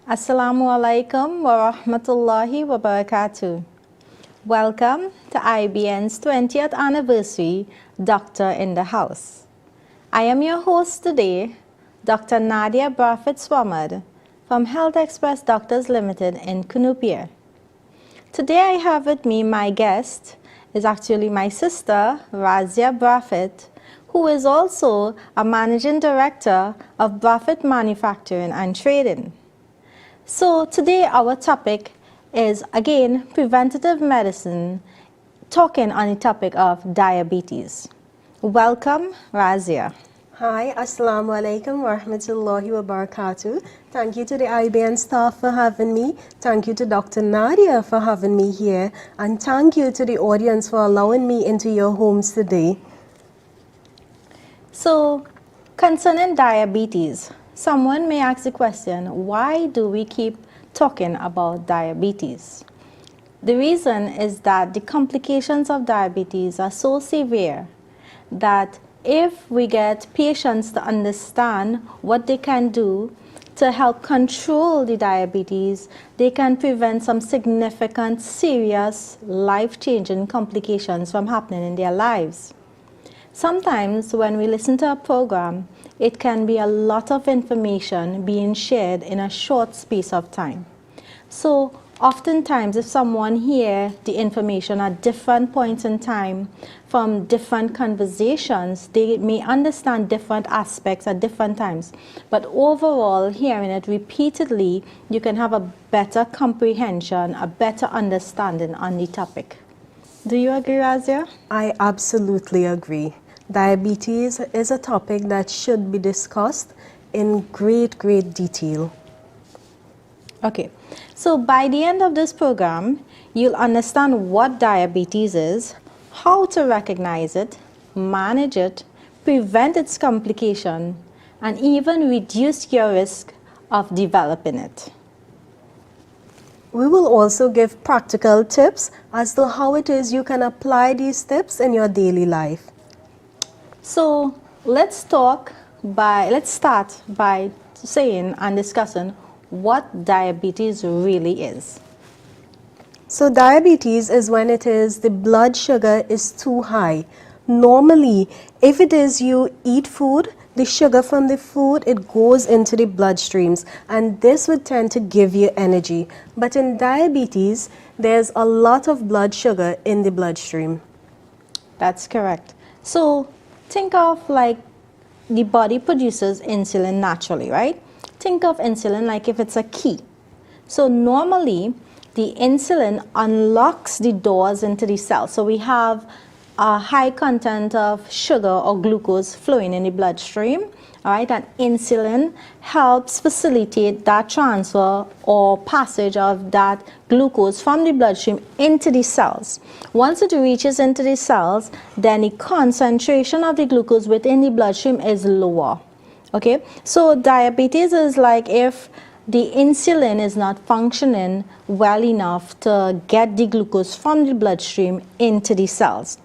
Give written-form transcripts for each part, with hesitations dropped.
Assalamu alaikum wa rahmatullahi wa barakatuh. Welcome to IBN's 20th anniversary Doctor in the House. I am your host today, Dr. Nadia Brafit Swamad from Health Express Doctors Limited in Cunupia. Today I have with me my guest is actually my sister, Razia Brafit, who is also a managing director of Brafit Manufacturing and Trading. So today our topic is again preventative medicine, talking on the topic of diabetes. Welcome, Razia. Hi, Assalamu alaikum wa rahmatullahi wa barakatuh. Thank you to the IBN staff for having me. Thank you to Dr. Nadia for having me here. And thank you to the audience for allowing me into your homes today. So, concerning diabetes, someone may ask the question, why do we keep talking about diabetes? The reason is that the complications of diabetes are so severe that if we get patients to understand what they can do to help control the diabetes, they can prevent some significant, serious, life-changing complications from happening in their lives. Sometimes when we listen to a program, it can be a lot of information being shared in a short space of time. So oftentimes if someone hears the information at different points in time from different conversations, they may understand different aspects at different times. But overall, hearing it repeatedly, you can have a better comprehension, a better understanding on the topic. Do you agree, Razia? I absolutely agree. Diabetes is a topic that should be discussed in great detail. Okay, so by the end of this program, you'll understand what diabetes is, how to recognize it, manage it, prevent its complication, and even reduce your risk of developing it. We will also give practical tips as to how it is you can apply these tips in your daily life. So let's start by saying and discussing what diabetes really is. So diabetes is when it is the blood sugar is too high. Normally, if it is you eat food, the sugar from the food, it goes into the bloodstreams, and this would tend to give you energy. But in diabetes, there's a lot of blood sugar in the bloodstream. That's correct. So think of like the body produces insulin naturally, right? Think of insulin like if it's a key. So normally the insulin unlocks the doors into the cell. So we have a high content of sugar or glucose flowing in the bloodstream, all right, and insulin helps facilitate that transfer or passage of that glucose from the bloodstream into the cells. Once it reaches into the cells, then the concentration of the glucose within the bloodstream is lower. Okay, so diabetes is like if the insulin is not functioning well enough to get the glucose from the bloodstream into the cells.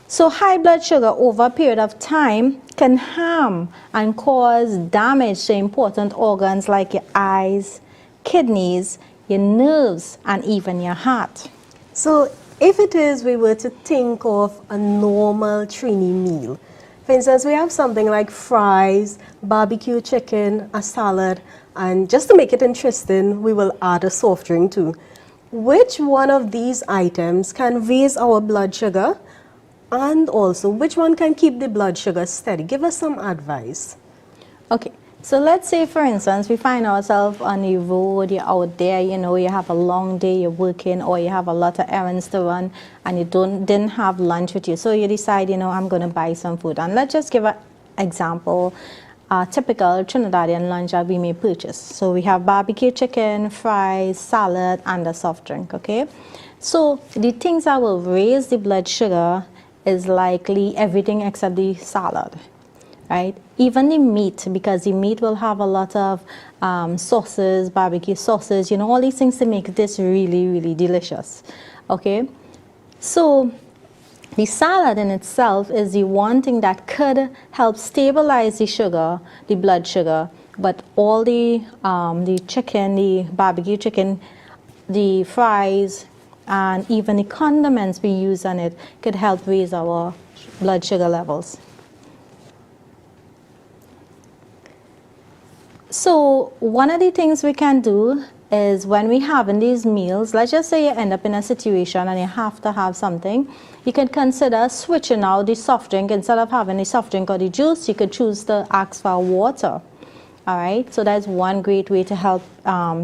So high blood sugar over a period of time can harm and cause damage to important organs like your eyes, kidneys, your nerves, and even your heart. So if it is we were to think of a normal Trini meal, for instance, we have something like fries, barbecue chicken, a salad, and just to make it interesting, we will add a soft drink too. Which one of these items can raise our blood sugar? And also, which one can keep the blood sugar steady? Give us some advice. Okay, so let's say, for instance, we find ourselves on the road, you're out there, you know, you have a long day, you're working, or you have a lot of errands to run, and you didn't have lunch with you. So you decide, you know, I'm going to buy some food. And let's just give an example, a typical Trinidadian lunch that we may purchase. So we have barbecue chicken, fries, salad, and a soft drink, okay? So the things that will raise the blood sugar is likely everything except the salad, right? Even the meat, because the meat will have a lot of sauces, barbecue sauces, you know, all these things to make this really delicious, okay? So the salad in itself is the one thing that could help stabilize the sugar, the blood sugar, but all the chicken, the barbecue chicken, the fries, and even the condiments we use on it could help raise our blood sugar levels. So one of the things we can do is when we have in these meals, let's just say you end up in a situation and you have to have something, you can consider switching out the soft drink. Instead of having the soft drink or the juice, you could choose to ask for water. All right, so that's one great way to help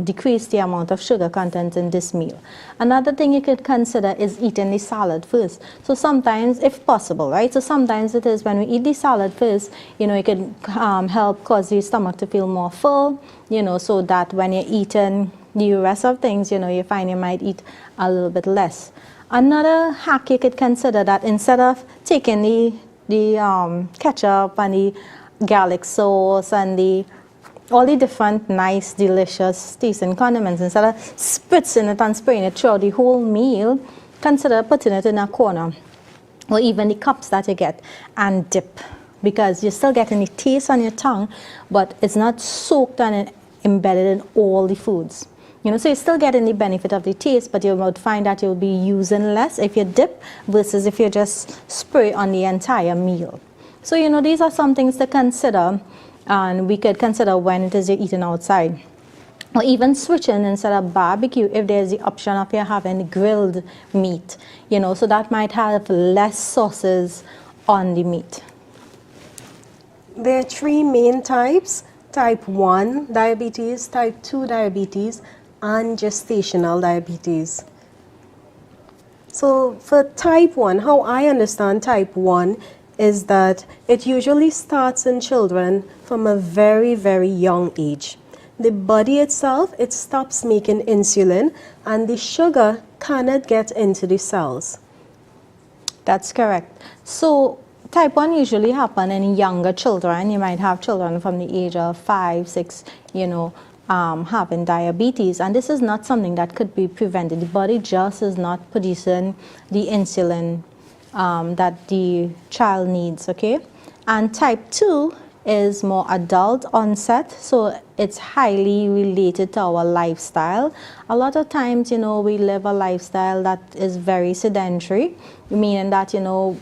decrease the amount of sugar content in this meal. Another thing you could consider is eating the salad first. So sometimes, if possible, right? So sometimes it is when we eat the salad first, you know, it can help cause the stomach to feel more full, you know, so that when you're eating the rest of things, you know, you find you might eat a little bit less. Another hack you could consider that instead of taking the ketchup and the garlic sauce and all the different nice, delicious tasting condiments, instead of spritzing it and spraying it throughout the whole meal, consider putting it in a corner, or even the cups that you get, and dip, because you're still getting the taste on your tongue, but it's not soaked and embedded in all the foods. You know, so you're still getting the benefit of the taste, but you would find that you'll be using less if you dip versus if you just spray on the entire meal. So, you know, these are some things to consider. And we could consider when it is you're eating outside. Or even switching instead of barbecue if there's the option of you having grilled meat. You know, so that might have less sauces on the meat. There are three main types: type 1 diabetes, type 2 diabetes, and gestational diabetes. So for type 1, how I understand type 1 is that it usually starts in children from a very, very young age. The body itself, it stops making insulin and the sugar cannot get into the cells. That's correct. So type 1 usually happen in younger children. You might have children from the age of 5, 6, you know, having diabetes, and this is not something that could be prevented. The body just is not producing the insulin that the child needs, okay? And type 2 is more adult onset, so it's highly related to our lifestyle. A lot of times, you know, we live a lifestyle that is very sedentary, meaning that, you know,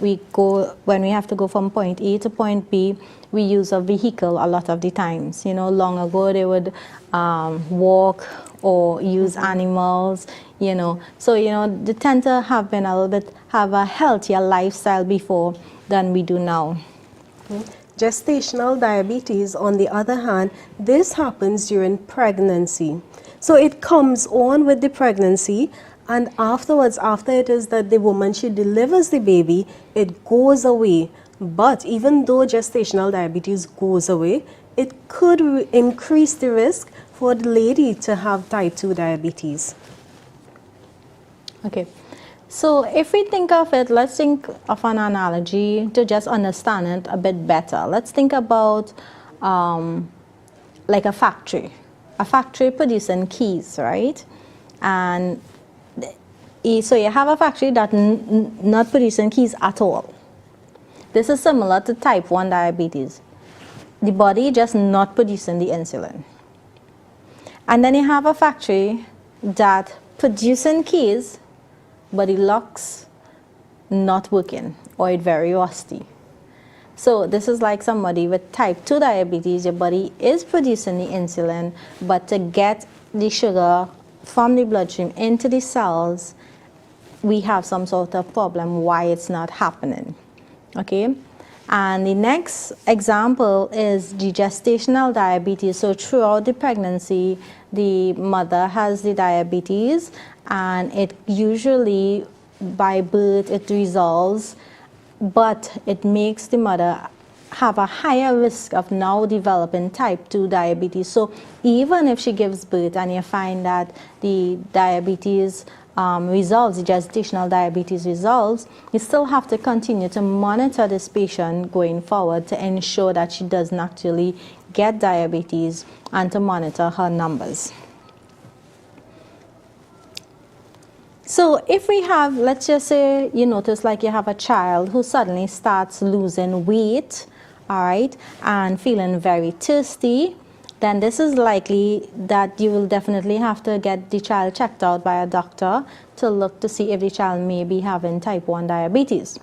when we have to go from point A to point B, we use a vehicle a lot of the times. You know, long ago they would walk or use animals, you know. So, you know, they tend to have a healthier lifestyle before than we do now. Gestational diabetes, on the other hand, this happens during pregnancy. So it comes on with the pregnancy, and afterwards, after it is that the woman, she delivers the baby, it goes away. But even though gestational diabetes goes away, it could increase the risk for the lady to have type 2 diabetes. Okay. So if we think of it, let's think of an analogy to just understand it a bit better. Let's think about like a factory producing keys, right? And so you have a factory that not producing keys at all. This is similar to type 1 diabetes. The body just not producing the insulin. And then you have a factory that producing keys, but the locks not working, or it very rusty. So this is like somebody with type 2 diabetes. Your body is producing the insulin, but to get the sugar from the bloodstream into the cells, we have some sort of problem why it's not happening. Okay? And the next example is the gestational diabetes. So throughout the pregnancy, the mother has the diabetes, and it usually by birth it resolves, but it makes the mother have a higher risk of now developing type 2 diabetes. So even if she gives birth and you find that the diabetes resolves, the gestational diabetes resolves, you still have to continue to monitor this patient going forward to ensure that she doesn't actually get diabetes, and to monitor her numbers. So if we have, let's just say you notice like you have a child who suddenly starts losing weight, all right, and feeling very thirsty, then this is likely that you will definitely have to get the child checked out by a doctor to look to see if the child may be having type 1 diabetes.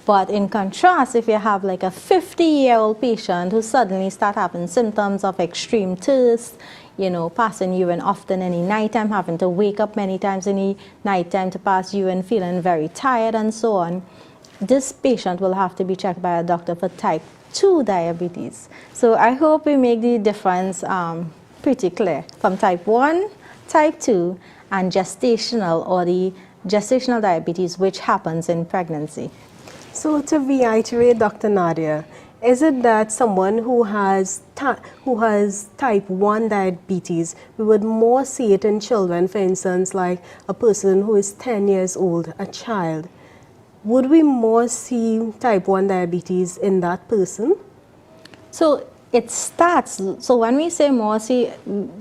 But in contrast, if you have like a 50-year-old patient who suddenly start having symptoms of extreme thirst, you know, passing urine often in the nighttime, having to wake up many times in the nighttime to pass urine, feeling very tired and so on, this patient will have to be checked by a doctor for type 2 diabetes. So I hope we make the difference pretty clear from type 1, type 2, and gestational or the gestational diabetes, which happens in pregnancy. So to reiterate, Dr. Nadia, is it that someone who has type 1 diabetes, we would more see it in children, for instance, like a person who is 10 years old, a child? Would we more see type 1 diabetes in that person? So it starts, so when we say more, see,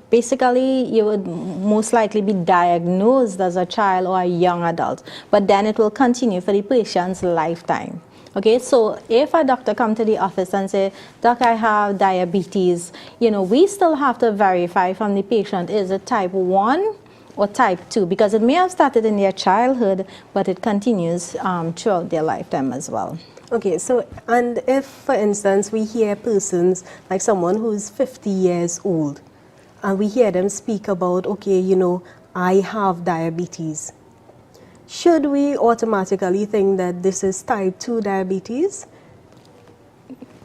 basically you would most likely be diagnosed as a child or a young adult, but then it will continue for the patient's lifetime. Okay, so if a doctor come to the office and say, Doc, I have diabetes, you know, we still have to verify from the patient, is it type 1 or type 2? Because it may have started in their childhood, but it continues throughout their lifetime as well. Okay, so, and if, for instance, we hear persons, like someone who's 50 years old, and we hear them speak about, okay, you know, I have diabetes, should we automatically think that this is type 2 diabetes?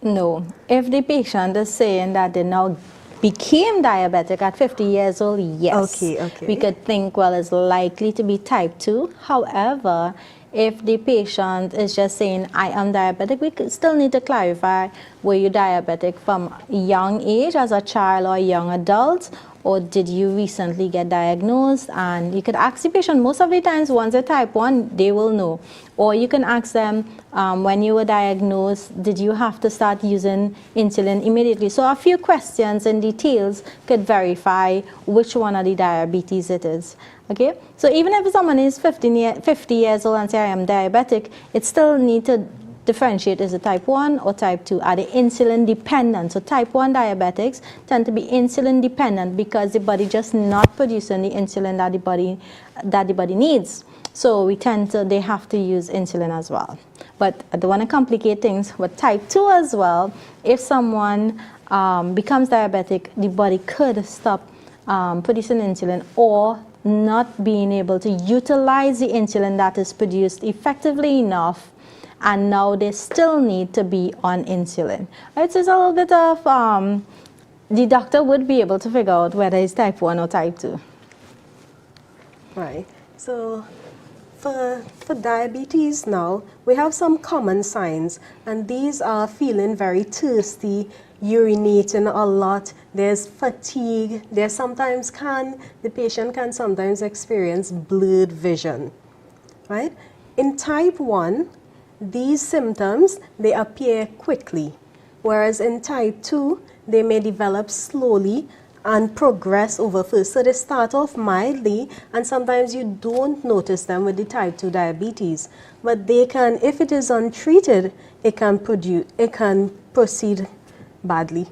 No. If the patient is saying that they now became diabetic at 50 years old, yes. Okay. We could think, well, it's likely to be type 2. However, if the patient is just saying, I am diabetic, we could still need to clarify, were you diabetic from a young age as a child or a young adult, or did you recently get diagnosed? And you could ask the patient, most of the times once they're type 1, they will know. Or you can ask them, when you were diagnosed, did you have to start using insulin immediately? So a few questions and details could verify which one of the diabetes it is. Okay, so even if someone is 50 years old and say I am diabetic, it still need to differentiate, is it type 1 or type 2? Are they insulin dependent? So type 1 diabetics tend to be insulin dependent because the body just not producing the insulin that the body needs. So they have to use insulin as well. But I don't want to complicate things with type 2 as well. If someone becomes diabetic, the body could stop producing insulin or not being able to utilize the insulin that is produced effectively enough, and now they still need to be on insulin. It's just a little bit of, the doctor would be able to figure out whether it's type 1 or type 2. Right. So for diabetes now, we have some common signs, and these are feeling very thirsty, urinating a lot, there's fatigue, the patient can sometimes experience blurred vision, right? In type 1, these symptoms, they appear quickly, whereas in type 2, they may develop slowly and progress over first. So they start off mildly, and sometimes you don't notice them with the type 2 diabetes. But they can, if it is untreated, it can proceed badly.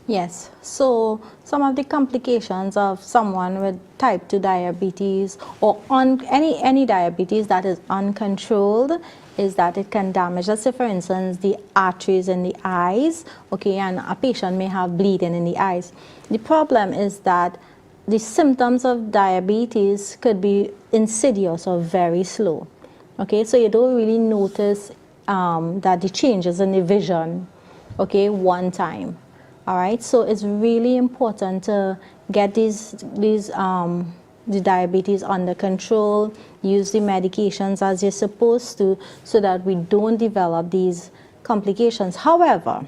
Yes, so some of the complications of someone with type 2 diabetes or any diabetes that is uncontrolled is that it can damage, let's say for instance, the arteries in the eyes, okay, and a patient may have bleeding in the eyes. The problem is that the symptoms of diabetes could be insidious or very slow, okay, so you don't really notice that the changes in the vision, okay, one time. All right, so it's really important to get the diabetes under control, use the medications as you're supposed to, so that we don't develop these complications. However,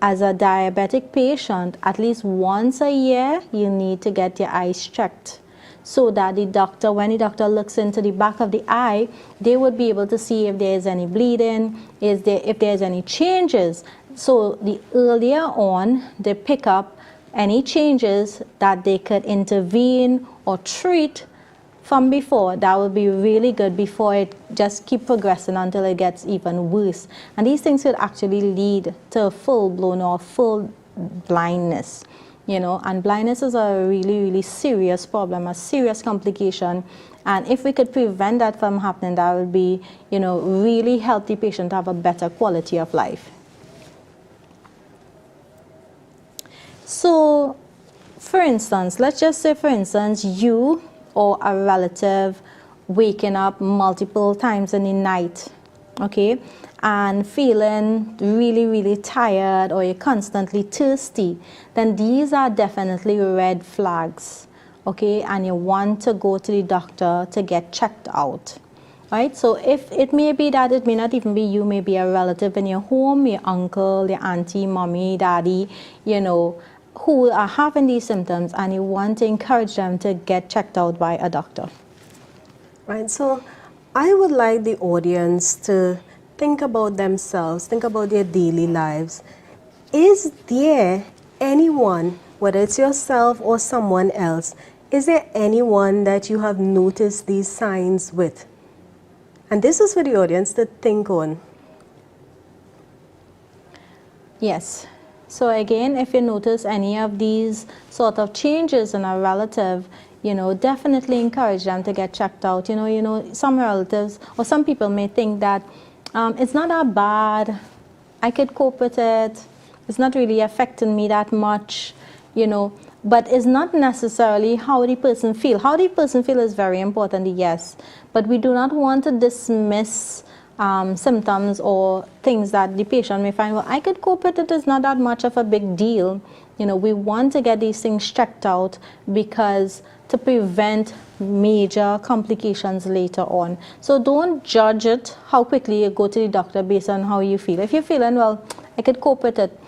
as a diabetic patient, at least once a year, you need to get your eyes checked, so that the doctor, when the doctor looks into the back of the eye, they would be able to see if there is any bleeding, if there's any changes. So the earlier on they pick up any changes that they could intervene or treat from before, that would be really good before it just keep progressing until it gets even worse. And these things could actually lead to full-blown or full blindness, and blindness is a really, really serious problem, a serious complication. And if we could prevent that from happening, that would be, really help the patient have a better quality of life. So, for instance, let's just say, for instance, you or a relative waking up multiple times in the night, okay, and feeling really, really tired, or you're constantly thirsty, then these are definitely red flags, okay, and you want to go to the doctor to get checked out. Right? So if it may be that it may not even be you, maybe a relative in your home, your uncle, your auntie, mommy, daddy, who are having these symptoms, and you want to encourage them to get checked out by a doctor. Right, so I would like the audience to think about themselves, think about their daily lives. Is there anyone, whether it's yourself or someone else, is there anyone that you have noticed these signs with? And this is for the audience to think on. Yes. So again, if you notice any of these sort of changes in a relative, definitely encourage them to get checked out. Some relatives or some people may think that it's not that bad, I could cope with it, it's not really affecting me that much, but it's not necessarily how the person feels. How the person feels is very important, yes, but we do not want to dismiss symptoms or things that the patient may find, well, I could cope with it, it's not that much of a big deal. We want to get these things checked out because to prevent major complications later on. So don't judge it, how quickly you go to the doctor based on how you feel. If you're feeling, well, I could cope with it,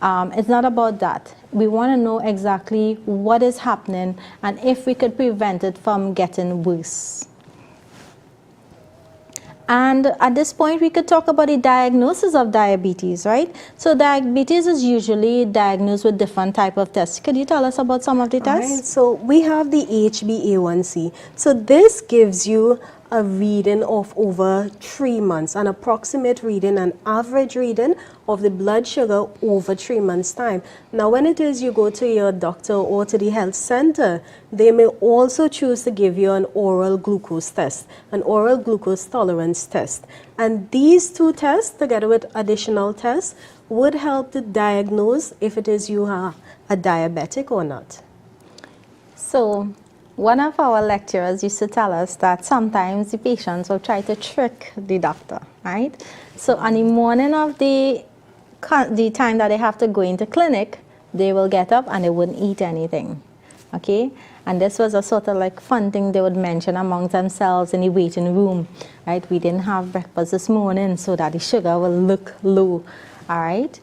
it's not about that. We want to know exactly what is happening and if we could prevent it from getting worse. And at this point, we could talk about the diagnosis of diabetes, right? So diabetes is usually diagnosed with different type of tests. Could you tell us about some of the tests? Right, so we have the HbA1c. So this gives you a reading of over 3 months, an approximate reading, an average reading of the blood sugar over 3 months' time. Now, when it is you go to your doctor or to the health center, they may also choose to give you an oral glucose test, an oral glucose tolerance test. And these two tests, together with additional tests, would help to diagnose if it is you are a diabetic or not. So, one of our lecturers used to tell us that sometimes the patients will try to trick the doctor, right? So on the morning of the time that they have to go into clinic, they will get up and they wouldn't eat anything, okay? And this was a sort of like fun thing they would mention among themselves in the waiting room, right? We didn't have breakfast this morning, so that the sugar will look low, all right?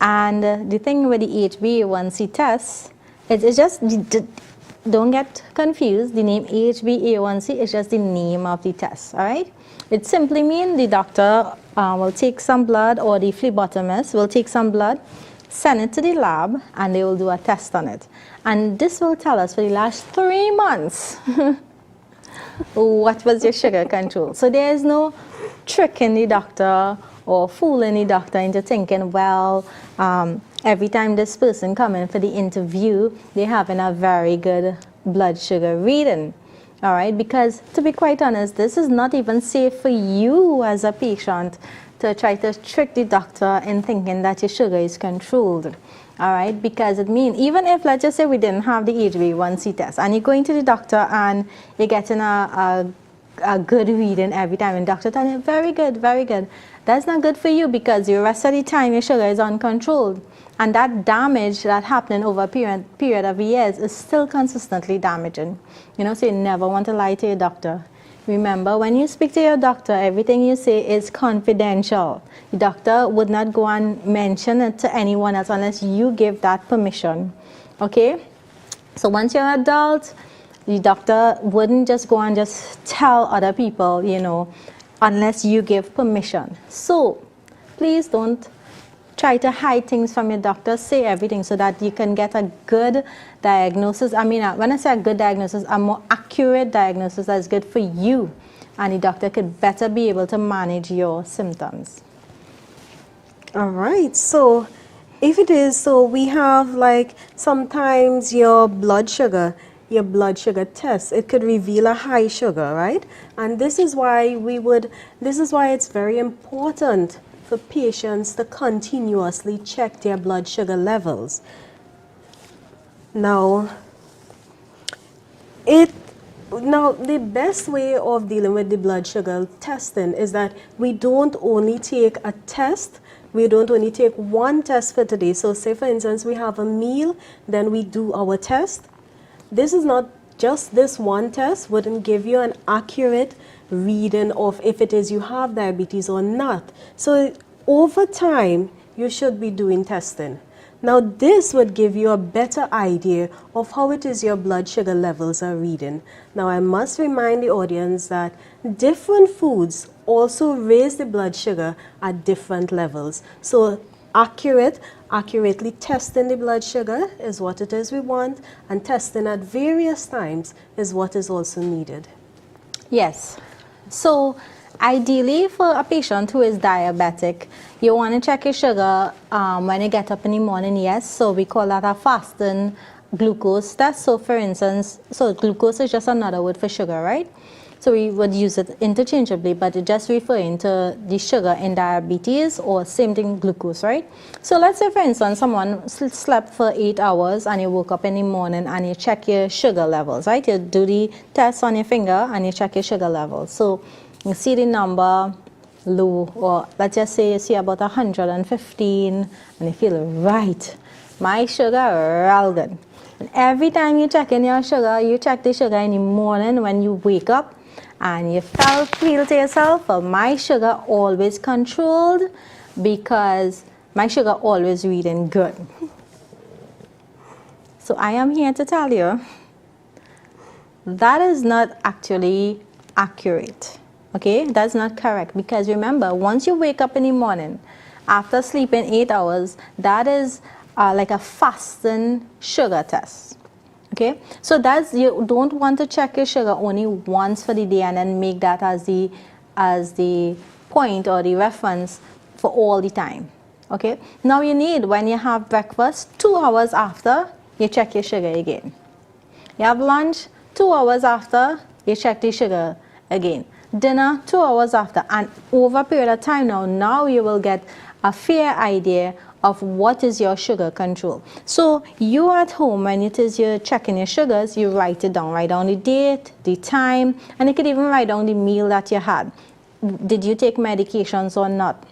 And the thing with the HbA1c test, it's just, don't get confused, the name HbA1c is just the name of the test, all right? It simply means the doctor will take some blood, or the phlebotomist will take some blood, send it to the lab, and they will do a test on it. And this will tell us for the last 3 months what was your sugar control. So there is no tricking the doctor or fooling the doctor into thinking, well, every time this person come in for the interview, they're having a very good blood sugar reading, all right? Because to be quite honest, this is not even safe for you as a patient to try to trick the doctor in thinking that your sugar is controlled, all right? Because it means, even if, let's just say we didn't have the HbA1c test, and you're going to the doctor and you're getting a good reading every time, and doctor telling you, very good, very good. That's not good for you, because the rest of the time your sugar is uncontrolled. And that damage that happening over a period of years is still consistently damaging. So you never want to lie to your doctor. Remember, when you speak to your doctor, everything you say is confidential. The doctor would not go and mention it to anyone else unless you give that permission, okay? So once you're an adult, the doctor wouldn't just go and just tell other people, unless you give permission. So please don't try to hide things from your doctor. Say everything so that you can get a good diagnosis. I mean, when I say a good diagnosis, a more accurate diagnosis that is good for you, and the doctor could better be able to manage your symptoms. All right, so If it is, so we have like sometimes your blood sugar test, it could reveal a high sugar, right? And this is why it's very important for patients to continuously check their blood sugar levels. Now, the best way of dealing with the blood sugar testing is that we don't only take a test, we don't only take one test for today. So say for instance we have a meal, then we do our test. This is not just this one test wouldn't give you an accurate reading of if it is you have diabetes or not. So over time you should be doing testing. Now this would give you a better idea of how it is your blood sugar levels are reading. Now I must remind the audience that different foods also raise the blood sugar at different levels. So accurately testing the blood sugar is what it is we want, and testing at various times is what is also needed. Yes. So ideally for a patient who is diabetic, you want to check your sugar when you get up in the morning, yes. So we call that a fasting glucose test. So for instance, so glucose is just another word for sugar, right? So we would use it interchangeably, but it just referring to the sugar in diabetes, or same thing, glucose, right? So let's say for instance, someone slept for 8 hours and you woke up in the morning and you check your sugar levels, right? You do the test on your finger and you check your sugar levels. So you see the number low, or let's just say you see about 115 and you feel right, my sugar real good. And every time you check in your sugar, you check the sugar in the morning when you wake up, and you feel to yourself, well, my sugar always controlled because my sugar always reading good. So I am here to tell you that is not actually accurate. Okay, that's not correct, because remember, once you wake up in the morning after sleeping 8 hours, that is like a fasting sugar test. Okay, so that's, you don't want to check your sugar only once for the day and then make that as the point or the reference for all the time. Okay, now you need, when you have breakfast, 2 hours after, you check your sugar again. You have lunch, 2 hours after, you check the sugar again. Dinner, 2 hours after, and over a period of time now you will get a fair idea of what is your sugar control. So you at home, when it is you're checking your sugars, you write it down. Write down the date, the time, and you could even write down the meal that you had. Did you take medications or not?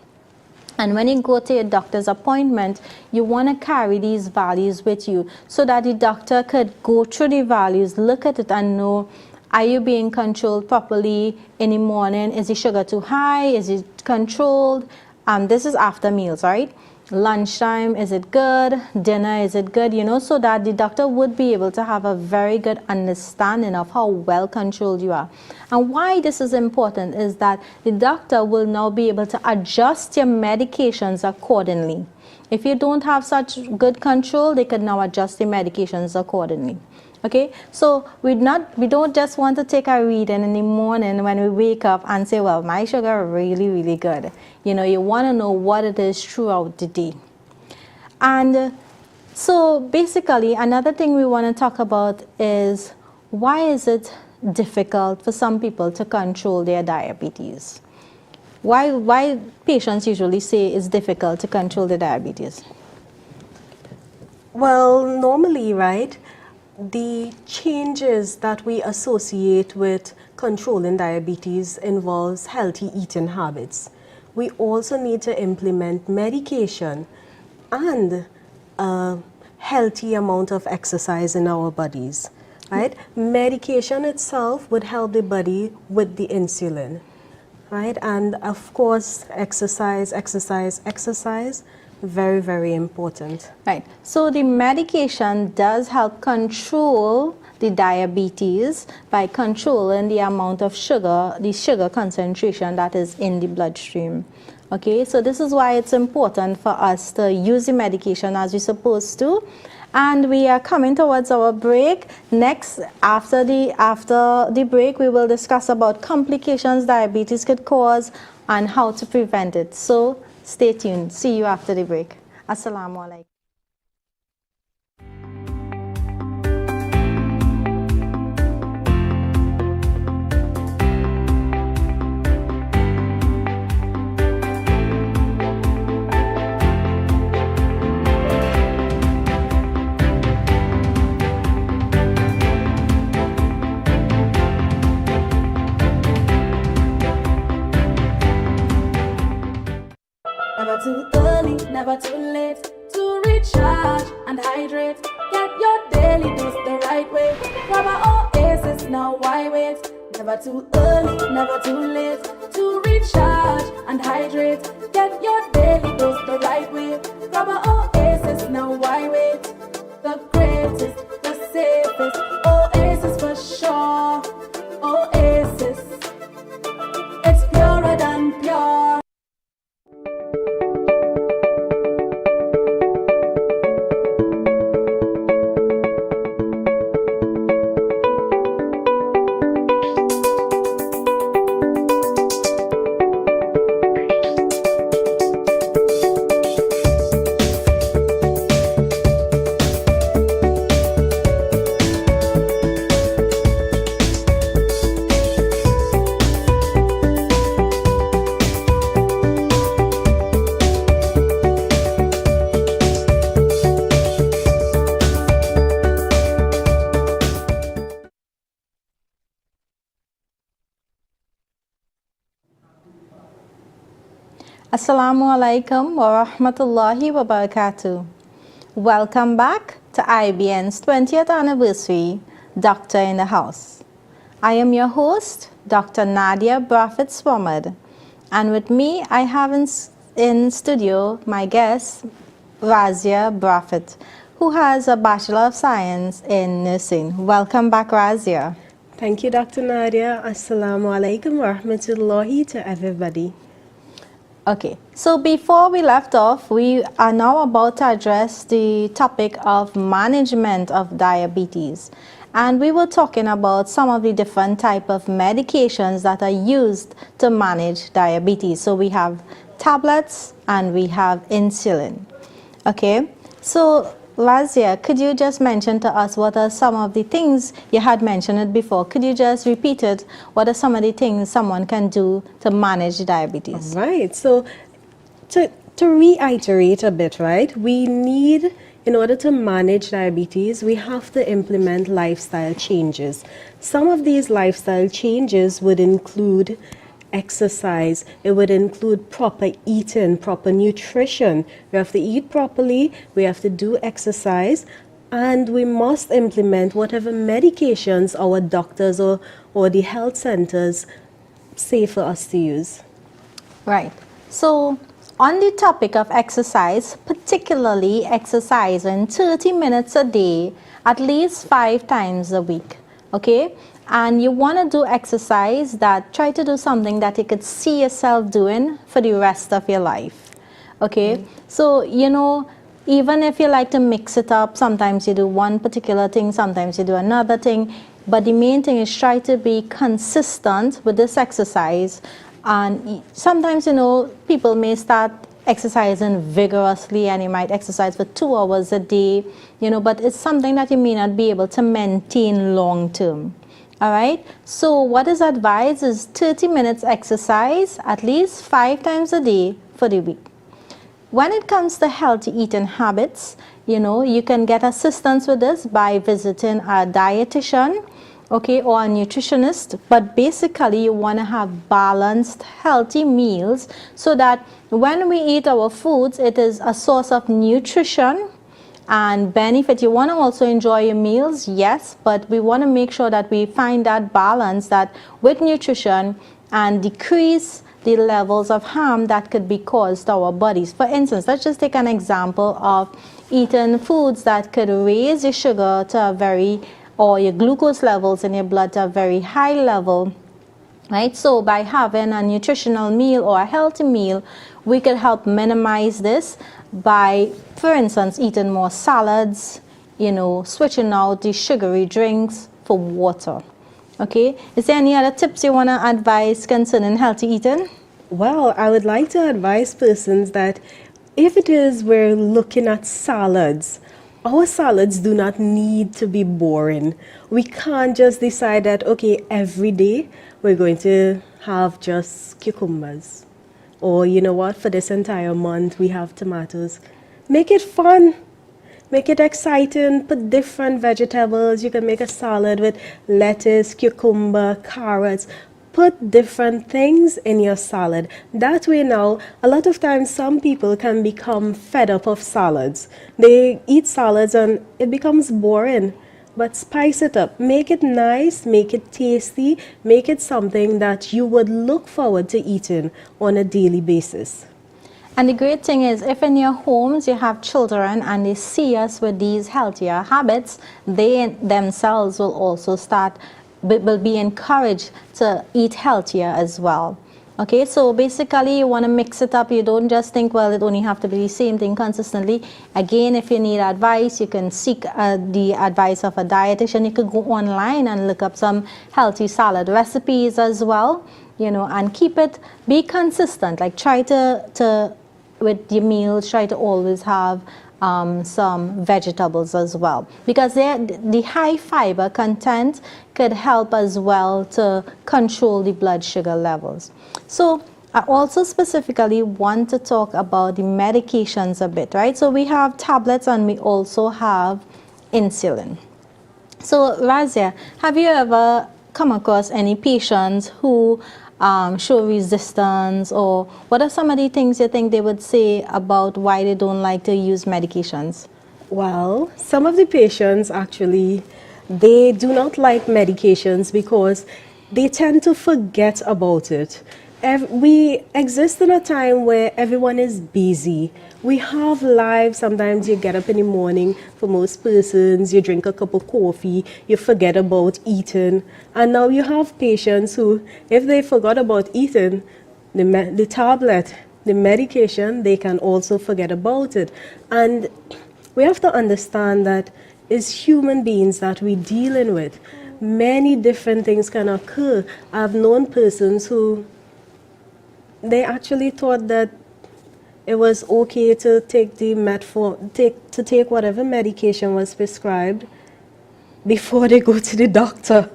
And when you go to your doctor's appointment, you want to carry these values with you so that the doctor could go through the values, look at it and know, are you being controlled properly in the morning? Is the sugar too high? Is it controlled? This is after meals, right? Lunchtime, is it good? Dinner, is it good? You know, so that the doctor would be able to have a very good understanding of how well controlled you are. And why this is important is that the doctor will now be able to adjust your medications accordingly. If you don't have such good control, they can now adjust the medications accordingly. Okay, so we don't just want to take a reading in the morning when we wake up and say, well, my sugar really, really good. You know, you want to know what it is throughout the day. And so basically, another thing we want to talk about is, why is it difficult for some people to control their diabetes? Why patients usually say it's difficult to control their diabetes? Well, normally, right, the changes that we associate with controlling diabetes involves healthy eating habits. We also need to implement medication and a healthy amount of exercise in our bodies, right? Medication itself would help the body with the insulin, right? And of course, exercise. Very, very important. Right. So the medication does help control the diabetes by controlling the amount of sugar, the sugar concentration that is in the bloodstream. Okay, so this is why it's important for us to use the medication as we're supposed to. And we are coming towards our break. Next, after the break, we will discuss about complications diabetes could cause and how to prevent it. So stay tuned. See you after the break. Assalamu alaikum. Never too early, never too late to recharge and hydrate. Get your daily dose the right way. Grab our oasis, now why wait? Never too early, never too late to recharge and hydrate. Get your daily dose the right way. Grab our oasis, now why wait? The greatest, the safest oasis for sure. Oasis, it's purer than pure. Assalamu alaikum wa rahmatullahi wa barakatuh. Welcome back to IBN's 20th anniversary, Doctor in the House. I am your host, Dr. Nadia Brafit Swamad, and with me I have in studio my guest, Razia Brafit, who has a Bachelor of Science in Nursing. Welcome back, Razia. Thank you, Dr. Nadia. Assalamu alaikum wa rahmatullahi to everybody. Okay, so before we left off, we are now about to address the topic of management of diabetes. And we were talking about some of the different type of medications that are used to manage diabetes. So we have tablets and we have insulin. Okay, so Razia, could you just mention to us what are some of the things, you had mentioned it before, could you just repeat it? What are some of the things someone can do to manage diabetes? Right, so to reiterate a bit, right, we need, in order to manage diabetes, we have to implement lifestyle changes. Some of these lifestyle changes would include exercise, it would include proper eating, proper nutrition. We have to eat properly, we have to do exercise, and we must implement whatever medications our doctors or the health centers say for us to use. Right. So on the topic of exercise, particularly exercising 30 minutes a day, at least 5 times a week, okay? And you want to do exercise that, try to do something that you could see yourself doing for the rest of your life, okay? So, you know, even if you like to mix it up, sometimes you do one particular thing, sometimes you do another thing, but the main thing is try to be consistent with this exercise. And sometimes, you know, people may start exercising vigorously and you might exercise for 2 hours a day, you know, but it's something that you may not be able to maintain long term. All right, so what is advised is 30 minutes exercise at least 5 times a day for the week. When it comes to healthy eating habits, you know, you can get assistance with this by visiting a dietitian, okay, or a nutritionist, but basically you want to have balanced, healthy meals so that when we eat our foods, it is a source of nutrition and benefit. You want to also enjoy your meals, yes, but we want to make sure that we find that balance that with nutrition and decrease the levels of harm that could be caused to our bodies. For instance, let's just take an example of eating foods that could raise your sugar to a very, or your glucose levels in your blood to a very high level, right? So by having a nutritional meal or a healthy meal, we could help minimize this by, for instance, eating more salads, you know, switching out the sugary drinks for water. Okay, is there any other tips you want to advise concerning healthy eating? Well, I would like to advise persons that if it is we're looking at salads, our salads do not need to be boring. We can't just decide that, okay, every day we're going to have just cucumbers. Or you know what, for this entire month we have tomatoes. Make it fun. Make it exciting. Put different vegetables. You can make a salad with lettuce, cucumber, carrots. Put different things in your salad. That way now, a lot of times some people can become fed up of salads. They eat salads and it becomes boring. But spice it up. Make it nice, make it tasty, make it something that you would look forward to eating on a daily basis. And the great thing is, if in your homes you have children and they see us with these healthier habits, they themselves will also will be encouraged to eat healthier as well. Okay, so basically you want to mix it up. You don't just think, well, it only have to be the same thing consistently. Again, if you need advice, you can seek the advice of a dietitian. You could go online and look up some healthy salad recipes as well, you know, and be consistent. Like try to with your meals, try to always have some vegetables as well, because the high fiber content could help as well to control the blood sugar levels. So I also specifically want to talk about the medications a bit, right? So we have tablets and we also have insulin. So Razia, have you ever come across any patients who show resistance, or what are some of the things you think they would say about why they don't like to use medications? Well, some of the patients actually, they do not like medications because they tend to forget about it. We exist in a time where everyone is busy. We have lives. Sometimes you get up in the morning, for most persons, you drink a cup of coffee, you forget about eating. And now you have patients who, if they forgot about eating, the tablet, the medication, they can also forget about it. And we have to understand that it's human beings that we're dealing with. Many different things can occur. I've known persons who they actually thought that it was okay to take take whatever medication was prescribed before they go to the doctor,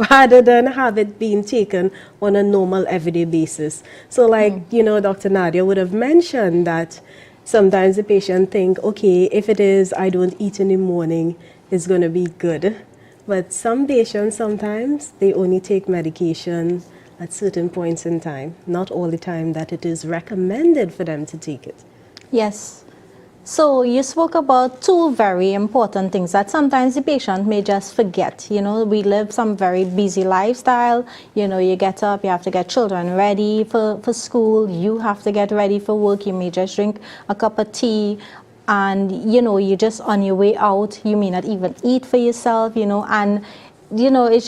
rather than have it being taken on a normal everyday basis. So like, you know, Dr. Nadia would have mentioned that sometimes the patient think, okay, if it is I don't eat in the morning, it's going to be good. But some patients, sometimes they only take medication at certain points in time, not all the time that it is recommended for them to take it. Yes. So you spoke about two very important things that sometimes the patient may just forget. You know, we live some very busy lifestyle. You know, you get up, you have to get children ready for school, you have to get ready for work, you may just drink a cup of tea, and you know, you're just on your way out, you may not even eat for yourself, you know, and you know, it's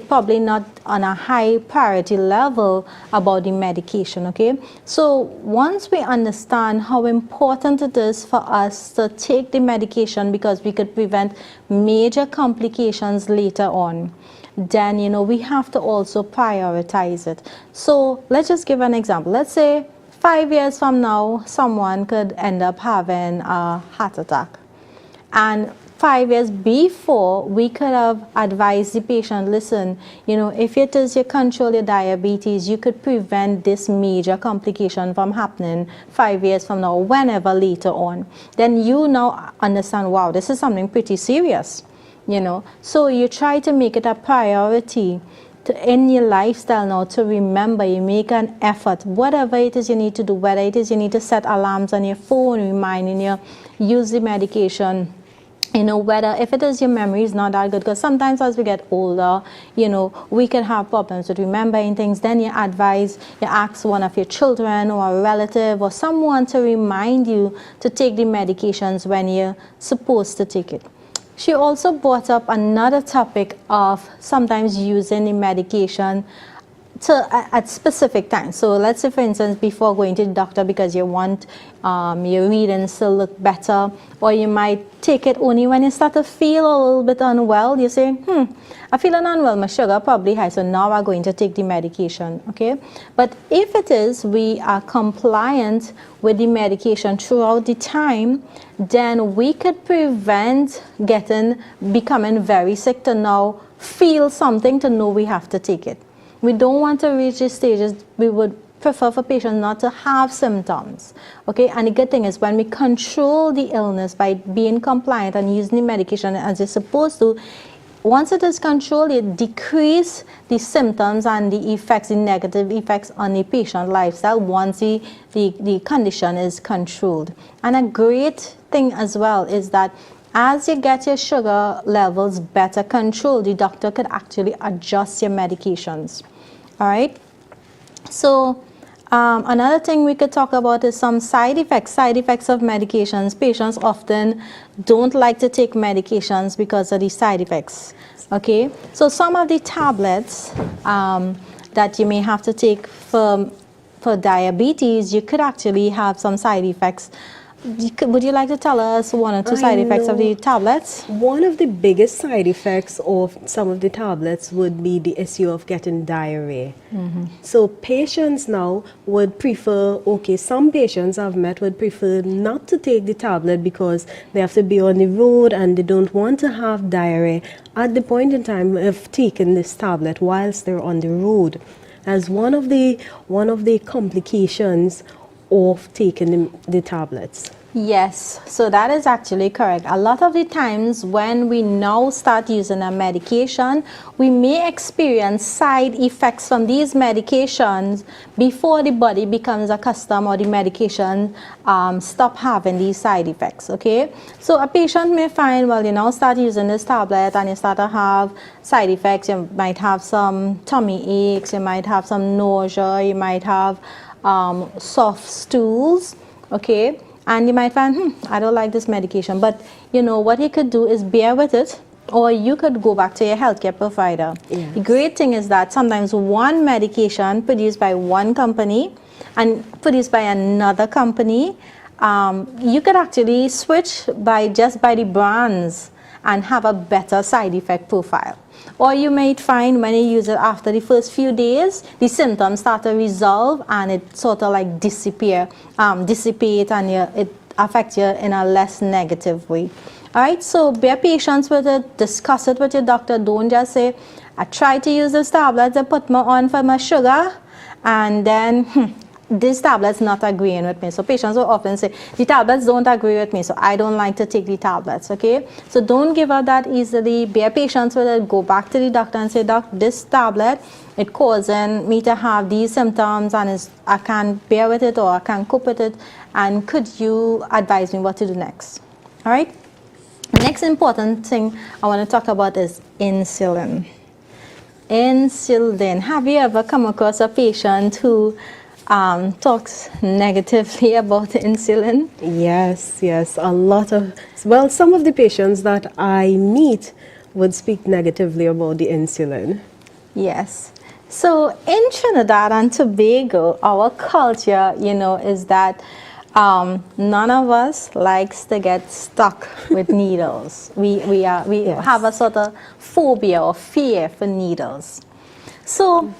probably not on a high priority level about the medication, okay? So once we understand how important it is for us to take the medication because we could prevent major complications later on, then, you know, we have to also prioritize it. So let's just give an example. Let's say 5 years from now, someone could end up having a heart attack. And 5 years before, we could have advised the patient, listen, you know, if it is you control your diabetes, you could prevent this major complication from happening 5 years from now, whenever later on. Then you now understand, wow, this is something pretty serious, you know. So you try to make it a priority in your lifestyle now to remember, you make an effort, whatever it is you need to do, whether it is you need to set alarms on your phone, reminding you, use the medication. You know, whether if it is your memory is not that good, because sometimes as we get older, you know, we can have problems with remembering things. Then you ask one of your children or a relative or someone to remind you to take the medications when you're supposed to take it. She also brought up another topic of sometimes using the medication at specific times. So let's say, for instance, before going to the doctor because you want your readings to look better, or you might take it only when you start to feel a little bit unwell. You say, I'm feeling unwell, my sugar probably high, so now I'm going to take the medication, okay? But if it is, we are compliant with the medication throughout the time, then we could prevent becoming very sick to now feel something to know we have to take it. We don't want to reach these stages. We would prefer for patients not to have symptoms, okay? And the good thing is when we control the illness by being compliant and using the medication as you're supposed to, once it is controlled, it decreases the symptoms and the effects, the negative effects on the patient lifestyle once the condition is controlled. And a great thing as well is that as you get your sugar levels better controlled, the doctor could actually adjust your medications. All right. So another thing we could talk about is some side effects of medications. Patients often don't like to take medications because of the side effects. Okay. So some of the tablets that you may have to take for diabetes, you could actually have some side effects. Would you like to tell us one or two side effects of the tablets? One of the biggest side effects of some of the tablets would be the issue of getting diarrhea. So patients now would prefer, some patients I've met would prefer not to take the tablet because they have to be on the road and they don't want to have diarrhea at the point in time of taking this tablet whilst they're on the road, as one of the complications of taking the tablets. Yes, so that is actually correct. A lot of the times when we now start using a medication, we may experience side effects from these medications before the body becomes accustomed or the medication stop having these side effects, okay? So a patient may find, well, you now start using this tablet and you start to have side effects. You might have some tummy aches, you might have some nausea, you might have soft stools, okay? And you might find, I don't like this medication. But, you know, what you could do is bear with it, or you could go back to your healthcare provider. Yes. The great thing is that sometimes one medication produced by one company and produced by another company, you could actually switch just by the brands and have a better side effect profile. Or you might find when you use it after the first few days, the symptoms start to resolve and it sort of like dissipate and it affects you in a less negative way. All right, so bear patience with it, discuss it with your doctor. Don't just say, I tried to use this tablet to put me on for my sugar and then this tablet's not agreeing with me. So patients will often say, the tablets don't agree with me, so I don't like to take the tablets, okay? So don't give up that easily. Bear patience with it. Go back to the doctor and say, Doc, this tablet, it causing me to have these symptoms and I can't bear with it or I can't cope with it. And could you advise me what to do next? All right? The next important thing I want to talk about is insulin. Insulin. Have you ever come across a patient who talks negatively about insulin? Yes, a lot of, well, some of the patients that I meet would speak negatively about the insulin. Yes. So in Trinidad and Tobago, our culture, you know, is that none of us likes to get stuck with needles. We yes. have a sort of phobia or fear for needles. So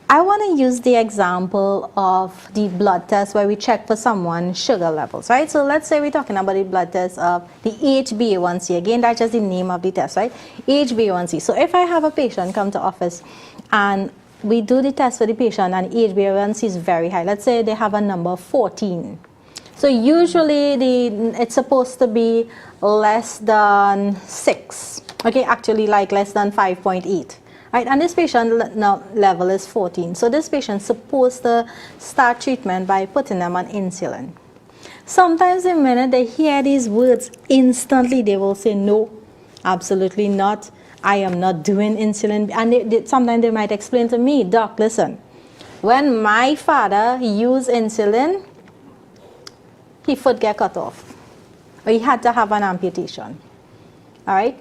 I want to use the example of the blood test where we check for someone's sugar levels, right? So let's say we're talking about the blood test of the HbA1c. Again, that's just the name of the test, right? HbA1c. So if I have a patient come to office and we do the test for the patient and HbA1c is very high. Let's say they have a number 14. So usually it's supposed to be less than 6. Okay, actually like less than 5.8. Right, and this patient now level is 14. So this patient's supposed to start treatment by putting them on insulin. Sometimes the minute they hear these words, instantly they will say, no, absolutely not. I am not doing insulin. And sometimes they might explain to me, Doc, listen, when my father used insulin, his foot got cut off. Or he had to have an amputation. All right?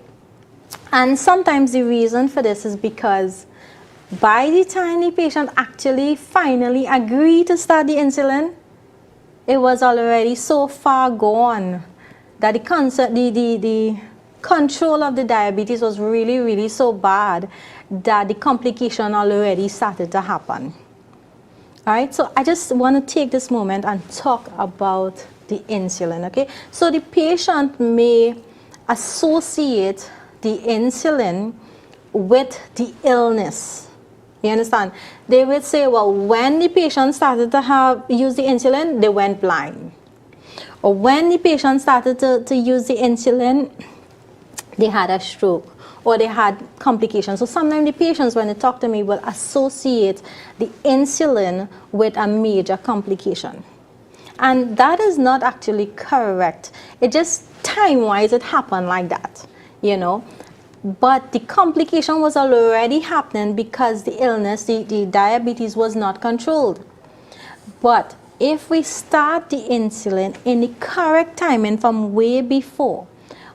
And sometimes the reason for this is because by the time the patient actually finally agreed to start the insulin, it was already so far gone that the control of the diabetes was really, really so bad that the complication already started to happen. All right, so I just want to take this moment and talk about the insulin, okay? So the patient may associate the insulin with the illness. You understand? They would say, well, when the patient started to use the insulin, they went blind. Or when the patient started to use the insulin, they had a stroke or they had complications. So sometimes the patients, when they talk to me, will associate the insulin with a major complication. And that is not actually correct. It just time-wise, it happened like that, you know. But the complication was already happening because the illness, the diabetes was not controlled. But if we start the insulin in the correct timing from way before,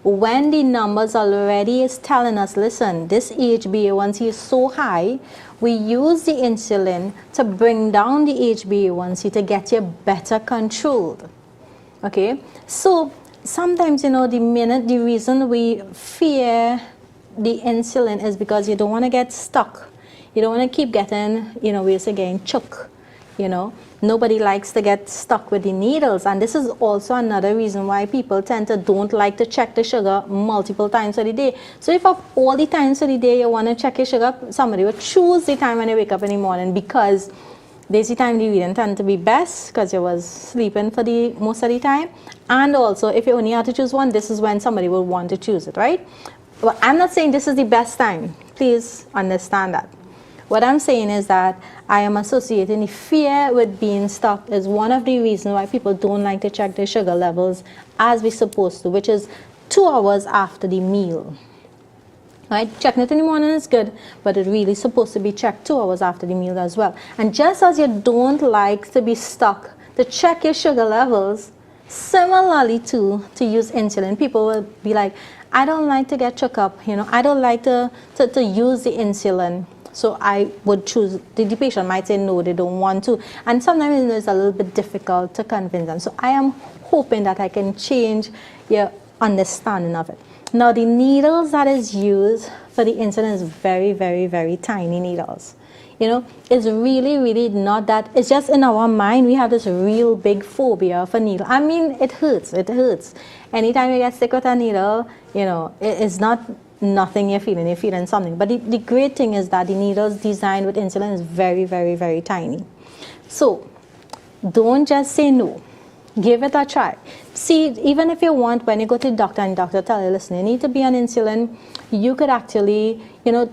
when the numbers already is telling us, listen, this HbA1c is so high, we use the insulin to bring down the HbA1c to get you better controlled. Okay, so sometimes, you know, the reason we fear the insulin is because you don't want to get stuck. You don't want to keep getting, you know, we say getting choke, you know. Nobody likes to get stuck with the needles, and this is also another reason why people tend to don't like to check the sugar multiple times a day. So if of all the times of the day you want to check your sugar, somebody will choose the time when you wake up in the morning, because there's the time the reading tend to be best because you was sleeping for the most of the time. And also, if you only have to choose one, this is when somebody will want to choose it, right? Well, I'm not saying this is the best time. Please understand that. What I'm saying is that I am associating the fear with being stuck is one of the reasons why people don't like to check their sugar levels as we're supposed to, which is 2 hours after the meal. Right? Checking it in the morning is good, but it really is supposed to be checked 2 hours after the meal as well. And just as you don't like to be stuck to check your sugar levels, similarly to use insulin, people will be like, I don't like to get shook up, you know, I don't like to use the insulin. So I would choose, the patient might say no, they don't want to. And sometimes it's a little bit difficult to convince them. So I am hoping that I can change your understanding of it. Now the needles that is used for the insulin is very, very, very tiny needles. You know, it's really, really not that, it's just in our mind, we have this real big phobia for needle. I mean, it hurts, it hurts. Anytime you get sick with a needle, you know, it's not nothing you're feeling something. But the great thing is that the needles designed with insulin is very, very, very tiny. So don't just say no. Give it a try. See, even if you want, when you go to the doctor and the doctor tell you, listen, you need to be on insulin, you could actually, you know,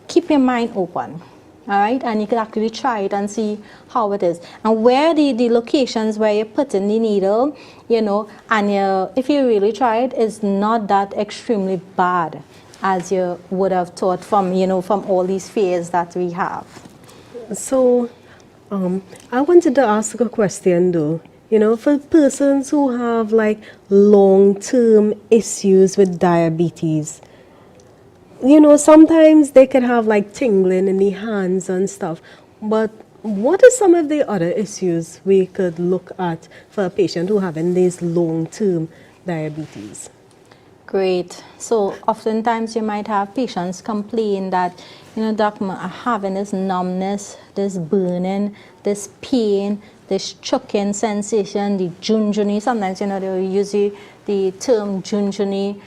keep your mind open. All right, and you can actually try it and see how it is. And where the locations where you put in the needle, you know, and if you really try it, it's not that extremely bad as you would have thought from, you know, from all these fears that we have. So, I wanted to ask a question though. You know, for persons who have like long-term issues with diabetes, you know, sometimes they can have like tingling in the hands and stuff. But what are some of the other issues we could look at for a patient who having these long-term diabetes? Great. So oftentimes you might have patients complain that, you know, doc, I'm having this numbness, this burning, this pain, this choking sensation, the junjuni. Sometimes, you know, they will use the term junjuni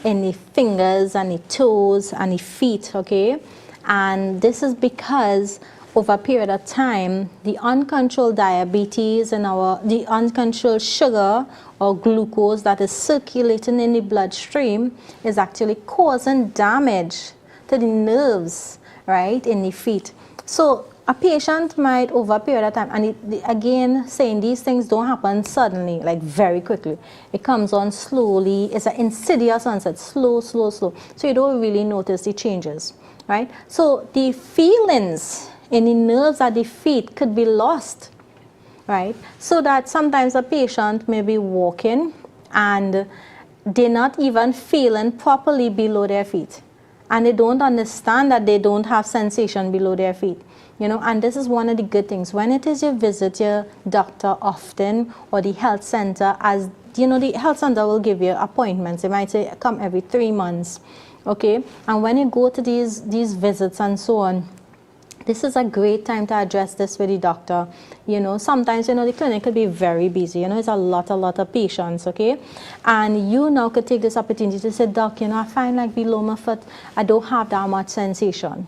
in the fingers and the toes and the feet, okay? And this is because over a period of time, the uncontrolled diabetes and the uncontrolled sugar or glucose that is circulating in the bloodstream is actually causing damage to the nerves, right, in the feet. So a patient might, over a period of time, and again, saying these things don't happen suddenly, like very quickly. It comes on slowly. It's an insidious onset, slow, slow, slow. So you don't really notice the changes, right? So the feelings in the nerves at the feet could be lost, right? So that sometimes a patient may be walking and they're not even feeling properly below their feet. and they don't understand that they don't have sensation below their feet. And this is one of the good things. When it is you visit your doctor often, or the health center, as the health center will give you appointments. They might say come every 3 months, okay? And when you go to these visits and so on, this is a great time to address this with the doctor. Sometimes, the clinic could be very busy. It's a lot of patients, okay? And you now could take this opportunity to say, doc, I find like below my foot, I don't have that much sensation,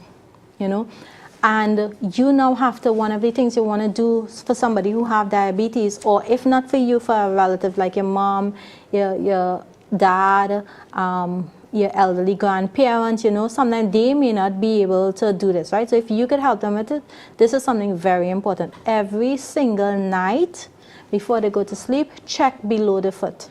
And you now have to, one of the things you want to do for somebody who have diabetes, or if not for you, for a relative like your mom, your dad, your elderly grandparents, sometimes they may not be able to do this, right? So if you could help them with it, this is something very important. Every single night before they go to sleep, check below the foot.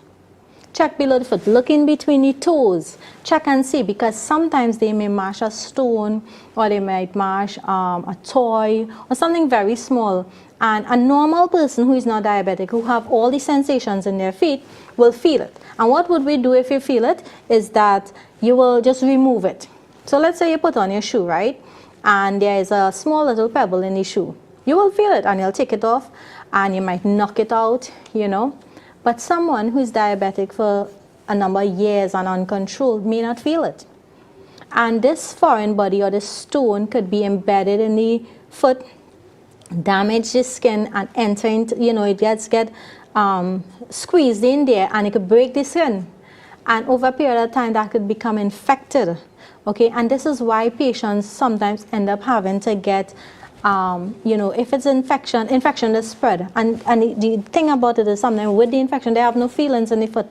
Check below the foot, look in between the toes, check and see, because sometimes they may mash a stone, or they might mash a toy, or something very small. And a normal person who is not diabetic, who have all the sensations in their feet, will feel it. And what would we do if you feel it, is that you will just remove it. So let's say you put on your shoe, right? And there is a small little pebble in the shoe. You will feel it, and you'll take it off, and you might knock it out, But someone who is diabetic for a number of years and uncontrolled may not feel it. And this foreign body or this stone could be embedded in the foot, damage the skin, and enter into, it get squeezed in there, and it could break the skin. And over a period of time, that could become infected. Okay, and this is why patients sometimes end up having to get if it's infection is spread. And the thing about it is, sometimes with the infection, they have no feelings in the foot.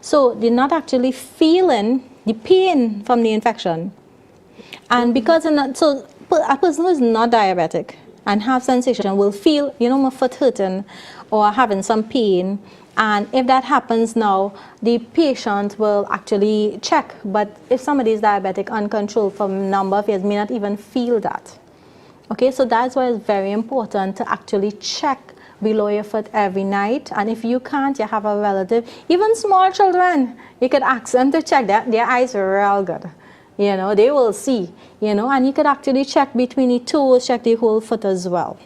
So they're not actually feeling the pain from the infection. And because so a person who is not diabetic and have sensation will feel, my foot hurting or having some pain. And if that happens now, the patient will actually check. But if somebody is diabetic uncontrolled for a number of years, may not even feel that. Okay, so that's why it's very important to actually check below your foot every night. And if you can't, you have a relative, even small children, you could ask them to check that. Their eyes are real good. They will see, and you could actually check between the toes, check the whole foot as well.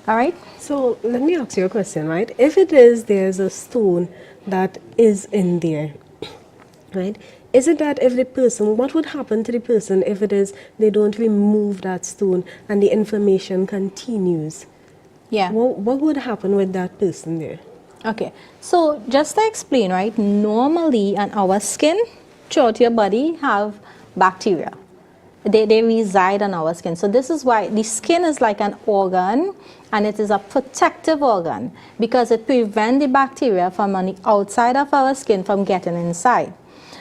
All right? So let me ask you a question, right? If there's a stone that is in there, right? Is it that if the person, what would happen to the person if they don't remove that stone and the inflammation continues? Yeah. What would happen with that person there? Okay, so just to explain, right? Normally, on our skin, throughout your body, have bacteria. They reside on our skin. So this is why the skin is like an organ, and it is a protective organ, because it prevents the bacteria from on the outside of our skin from getting inside.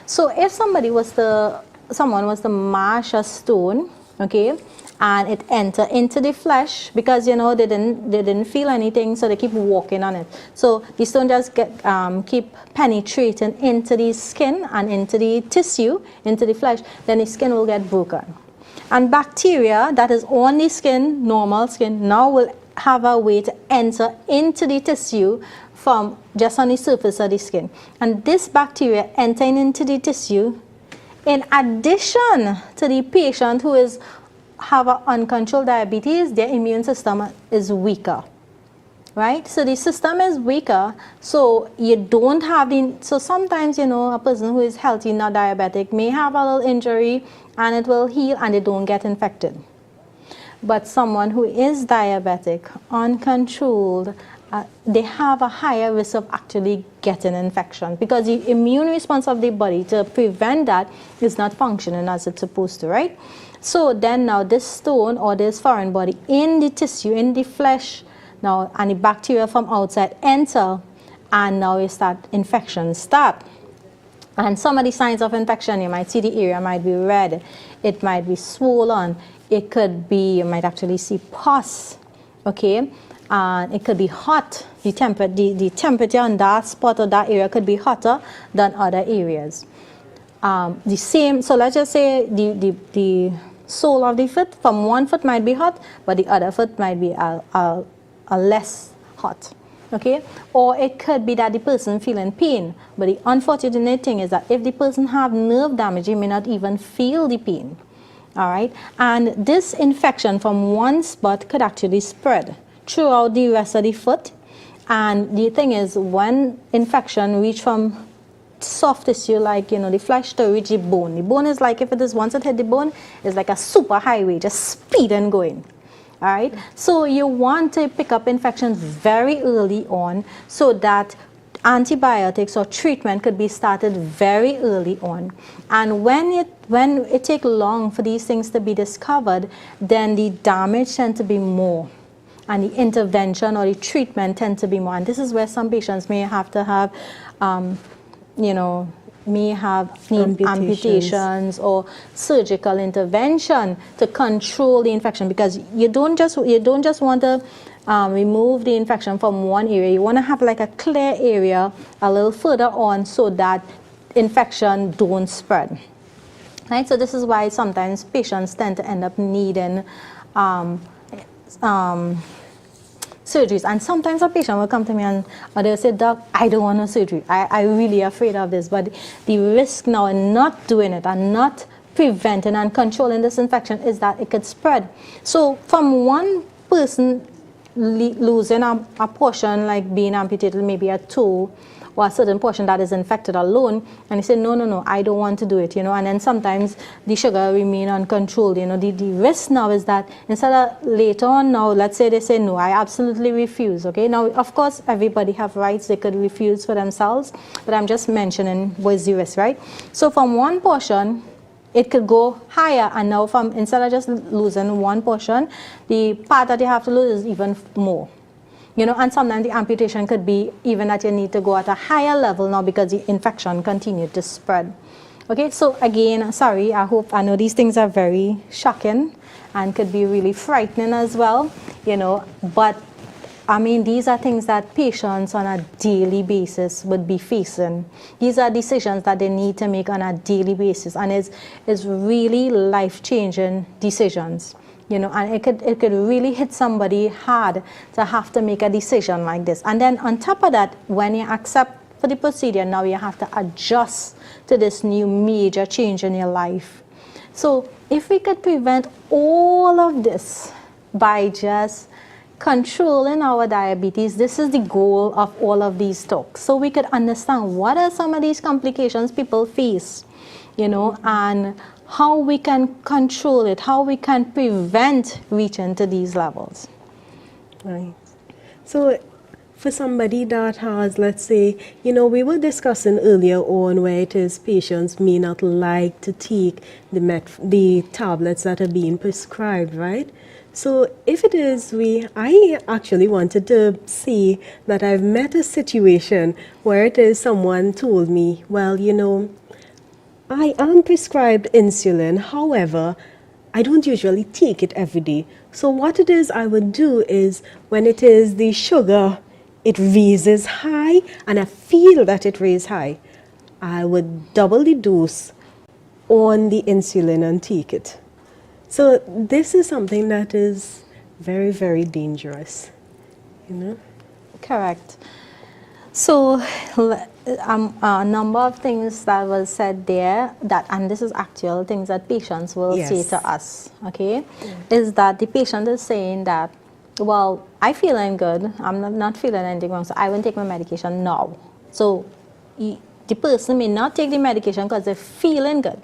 So if someone was to mash a stone, okay, and it enter into the flesh, because they didn't feel anything, so they keep walking on it. So the stone just keep penetrating into the skin and into the tissue, into the flesh, then the skin will get broken. And bacteria that is on the skin, normal skin, now will have a way to enter into the tissue from just on the surface of the skin. And this bacteria entering into the tissue, in addition to the patient who have uncontrolled diabetes, their immune system is weaker, right? So the system is weaker, so you don't have so sometimes, a person who is healthy, not diabetic, may have a little injury and it will heal and they don't get infected. But someone who is diabetic, uncontrolled, they have a higher risk of actually getting infection, because the immune response of the body to prevent that is not functioning as it's supposed to, right? So then now this stone or this foreign body in the tissue, in the flesh, now, and the bacteria from outside enter, and now infections start. And some of the signs of infection, you might see the area might be red, it might be swollen, it could be, you might actually see pus, okay? And it could be hot. The temperature on that spot or that area could be hotter than other areas. The same, so let's just say the sole of the foot, from one foot might be hot, but the other foot might be a less hot. okay? Or it could be that the person feeling pain. But the unfortunate thing is that if the person have nerve damage, he may not even feel the pain, all right? And this infection from one spot could actually spread throughout the rest of the foot. And the thing is, when infection reach from soft tissue like, the flesh to reach the bone is like, if it is once it hit the bone, it's like a super highway, just speeding going. All right, so you want to pick up infections very early on so that antibiotics or treatment could be started very early on. And when it takes long for these things to be discovered, then the damage tends to be more, and the intervention or the treatment tends to be more. And this is where some patients may have to have, need amputations or surgical intervention to control the infection, because you don't just want to remove the infection from one area. You want to have like a clear area a little further on so that infection don't spread. Right? So this is why sometimes patients tend to end up needing surgeries. And sometimes a patient will come to me and they'll say, "Doc, I don't want no surgery. I'm really afraid of this." But the risk now in not doing it and not preventing and controlling this infection is that it could spread. So from one person losing a portion, like being amputated, maybe a toe or a certain portion that is infected alone, and they say, no, I don't want to do it, and then sometimes the sugar remain uncontrolled. The risk now is that instead of later on now, let's say they say, no, I absolutely refuse, okay? Now, of course, everybody have rights, they could refuse for themselves, but I'm just mentioning what is the risk, right? So from one portion, it could go higher, and now instead of just losing one portion, the part that you have to lose is even more. And sometimes the amputation could be even that you need to go at a higher level now because the infection continued to spread. Okay, so again, sorry, I know these things are very shocking and could be really frightening as well, but I mean, these are things that patients on a daily basis would be facing. These are decisions that they need to make on a daily basis, and it's really life-changing decisions. And it could really hit somebody hard to have to make a decision like this. And then on top of that, when you accept for the procedure, now you have to adjust to this new major change in your life. So if we could prevent all of this by just controlling our diabetes, this is the goal of all of these talks. So we could understand what are some of these complications people face, and how we can control it, how we can prevent reaching to these levels. Right. So for somebody that has, let's say, we were discussing earlier on where it is patients may not like to take the tablets that are being prescribed, right? So if it is, I actually wanted to say that I've met a situation where it is someone told me, well, I am prescribed insulin, however, I don't usually take it every day. So what it is I would do is, when it is the sugar, it raises high, and I feel that it raises high, I would double the dose on the insulin and take it. So this is something that is very, very dangerous, Correct. So a number of things that was said there, and this is actual things that patients will say to us, okay, is that the patient is saying that, well, I feeling good, I'm not feeling anything wrong, so I won't take my medication now. So the person may not take the medication because they're feeling good.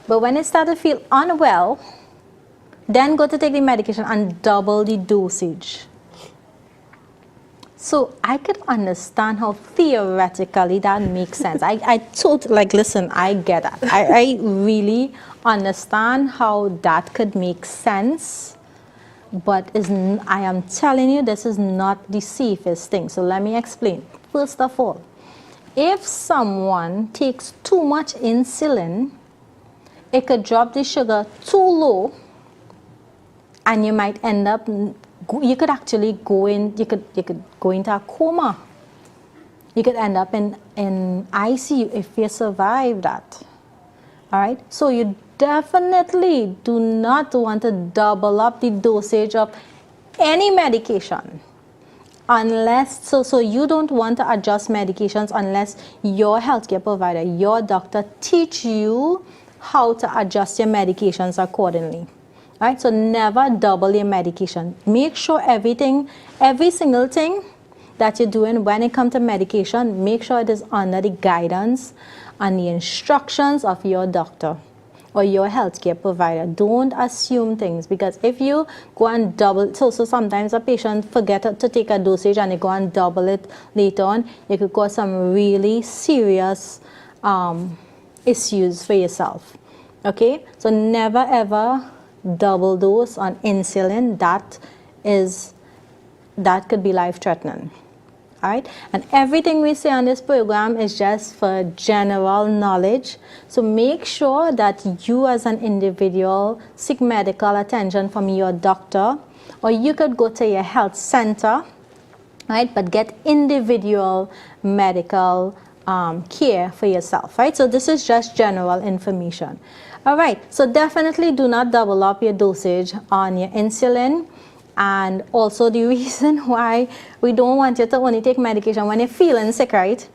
But when they start to feel unwell, then go to take the medication and double the dosage. So I could understand how theoretically that makes sense. I totally, listen, I get that. I really understand how that could make sense, but I am telling you, this is not the safest thing. So let me explain. First of all, if someone takes too much insulin, it could drop the sugar too low, and you might end up, you could actually go into a coma. You could end up in ICU if you survive that. All right? So you definitely do not want to double up the dosage of any medication. unless, so you don't want to adjust medications unless your healthcare provider, your doctor, teach you how to adjust your medications accordingly. Right? So never double your medication. Make sure every single thing that you're doing when it comes to medication, make sure it is under the guidance and the instructions of your doctor or your healthcare provider. Don't assume things, because if you go and double, so sometimes a patient forget to take a dosage and they go and double it later on, it could cause some really serious issues for yourself. Okay, so never ever double dose on insulin. That could be life-threatening. All right, and everything we say on this program is just for general knowledge. So make sure that you as an individual seek medical attention from your doctor, or you could go to your health center, right? But get individual medical care for yourself, right? So this is just general information. All right, so definitely do not double up your dosage on your insulin. And also the reason why we don't want you to only take medication when you're feeling sick, right,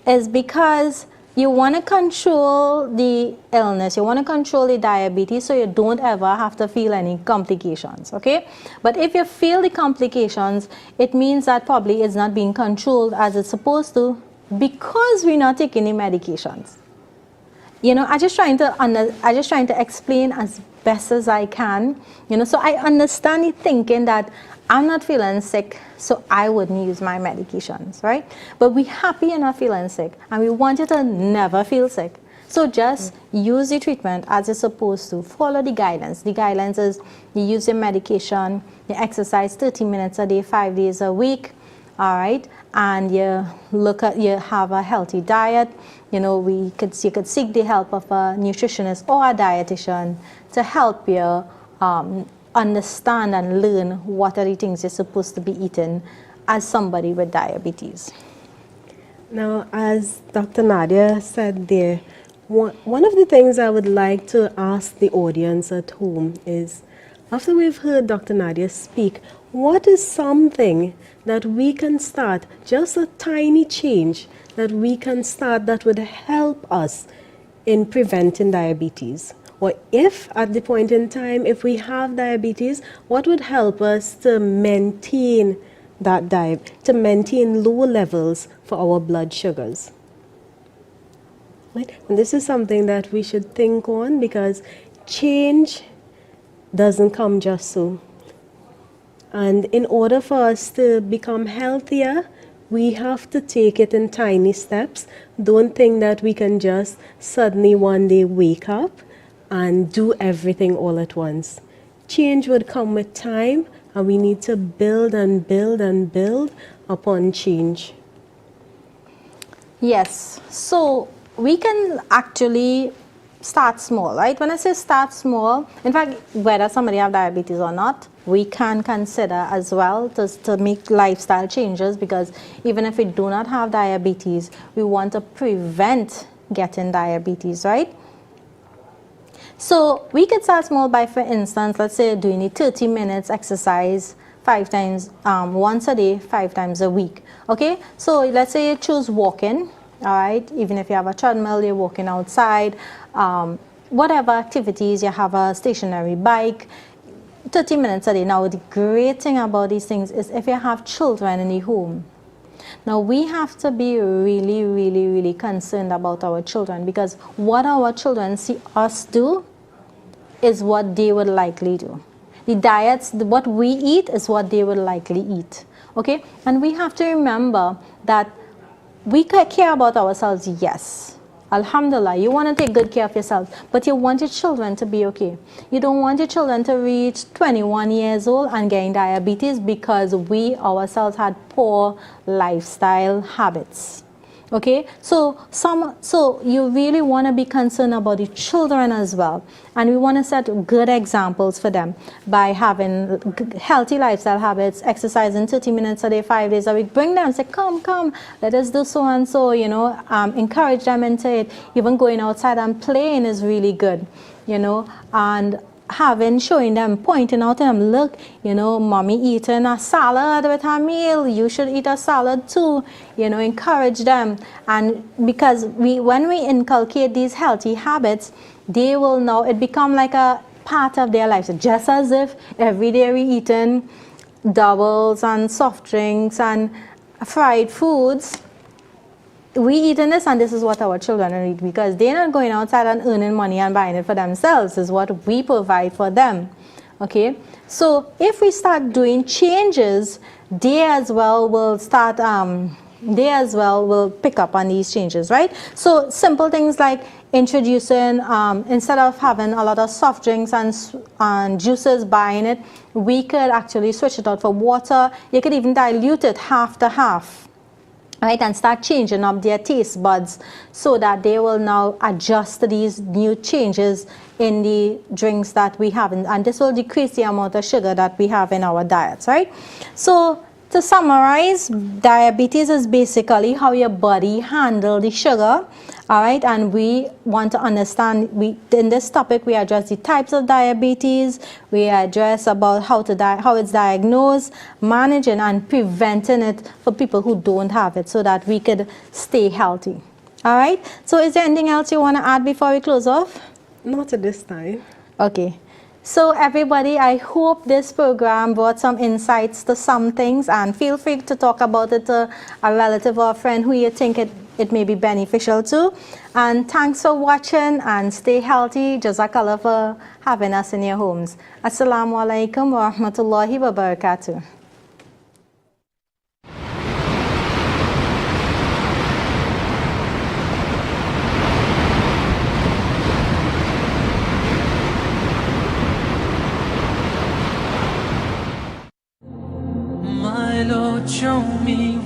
is because you want to control the illness, you want to control the diabetes, so you don't ever have to feel any complications, okay? But if you feel the complications, it means that probably it's not being controlled as it's supposed to, because we're not taking the medications. You know, I just trying to explain as best as I can. You know, so I understand the thinking that I'm not feeling sick, so I wouldn't use my medications, right? But we're happy you're not feeling sick, and we want you to never feel sick. So just use the treatment as you're supposed to. Follow the guidance. The guidance is you use your medication, you exercise 30 minutes a day, 5 days a week. All right, and you have a healthy diet. You know, you could seek the help of a nutritionist or a dietitian to help you understand and learn what are the things you're supposed to be eating as somebody with diabetes. Now, as Dr. Nadia said there, one of the things I would like to ask the audience at home is, after we've heard Dr. Nadia speak, what is something that we can start, just a tiny change that we can start that would help us in preventing diabetes? Or if at the point in time, if we have diabetes, what would help us to maintain that to maintain low levels for our blood sugars? Right? And this is something that we should think on, because change doesn't come just so. And in order for us to become healthier, we have to take it in tiny steps. Don't think that we can just suddenly one day wake up and do everything all at once. Change would come with time, and we need to build and build and build upon change. Yes, so we can actually start small, right? When I say start small, in fact, whether somebody have diabetes or not, we can consider as well to make lifestyle changes, because even if we do not have diabetes, we want to prevent getting diabetes, right? So we could start small by, for instance, let's say doing a 30 minutes exercise 5 times, once a day, 5 times a week, okay? So let's say you choose walking, all right? Even if you have a treadmill, you're walking outside, whatever activities, you have a stationary bike, 30 minutes a day. Now, the great thing about these things is if you have children in the home, now we have to be really, really, really concerned about our children, because what our children see us do is what they would likely do. The diets, what we eat is what they would likely eat, okay? And we have to remember that we care about ourselves, yes. Alhamdulillah, you want to take good care of yourself, but you want your children to be okay. You don't want your children to reach 21 years old and getting diabetes because we ourselves had poor lifestyle habits. Okay, so you really want to be concerned about the children as well, and we want to set good examples for them by having healthy lifestyle habits, exercising 30 minutes a day, 5 days a week. Bring them, say, come, let us do so and so. You know, encourage them into it. Even going outside and playing is really good. You know, and showing them, pointing out to them, look, you know, mommy eating a salad with her meal, you should eat a salad too, you know, encourage them. And because when we inculcate these healthy habits, they will know, it become like a part of their lives, just as if every day we eating doubles and soft drinks and fried foods. We eating this, and this is what our children eat, because they're not going outside and earning money and buying it for themselves. This is what we provide for them. Okay, so if we start doing changes, they as well will start will pick up on these changes, right? So simple things like introducing, instead of having a lot of soft drinks and juices, buying it, we could actually switch it out for water. You could even dilute it half to half, right, and start changing up their taste buds so that they will now adjust to these new changes in the drinks that we have, and this will decrease the amount of sugar that we have in our diets, right? So to summarize, diabetes is basically how your body handles the sugar, all right? And we want to understand, in this topic, we address the types of diabetes, we address about how it's diagnosed, managing and preventing it for people who don't have it so that we could stay healthy, all right? So is there anything else you want to add before we close off? Not at this time. Okay. So everybody, I hope this program brought some insights to some things, and feel free to talk about it to a relative or a friend who you think it may be beneficial to. And thanks for watching, and stay healthy. Jazakallah for having us in your homes. Assalamu alaikum wa rahmatullahi wa barakatuh. Lord, show me